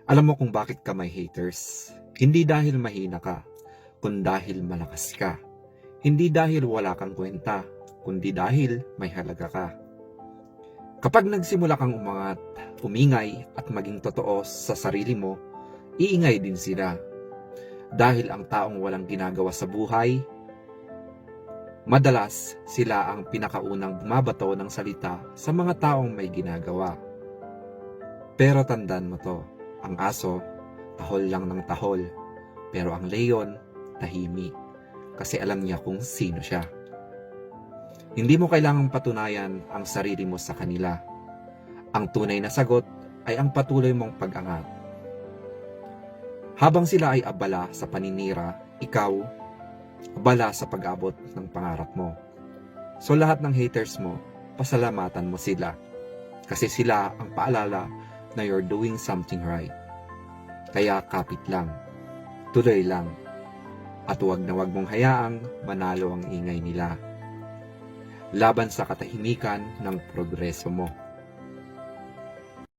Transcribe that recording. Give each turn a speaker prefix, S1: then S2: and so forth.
S1: Alam mo kung bakit ka may haters? Hindi dahil mahina ka, kundi dahil malakas ka. Hindi dahil wala kang kwenta, kundi dahil may halaga ka. Kapag nagsimula kang umangat, umingay at maging totoo sa sarili mo, iingay din sila. Dahil ang taong walang ginagawa sa buhay, madalas sila ang pinakaunang bumabato ng salita sa mga taong may ginagawa. Pero tandaan mo to, ang aso, tahol lang ng tahol. Pero ang leon, tahimik. Kasi alam niya kung sino siya. Hindi mo kailangang patunayan ang sarili mo sa kanila. Ang tunay na sagot ay ang patuloy mong pag-angat. Habang sila ay abala sa paninira, ikaw, abala sa pag-abot ng pangarap mo. So lahat ng haters mo, pasalamatan mo sila. Kasi sila ang paalala na you're doing something right. Kaya kapit lang, tuloy lang, at huwag na huwag mong hayaang manalo ang ingay nila. Laban sa katahimikan ng progreso mo.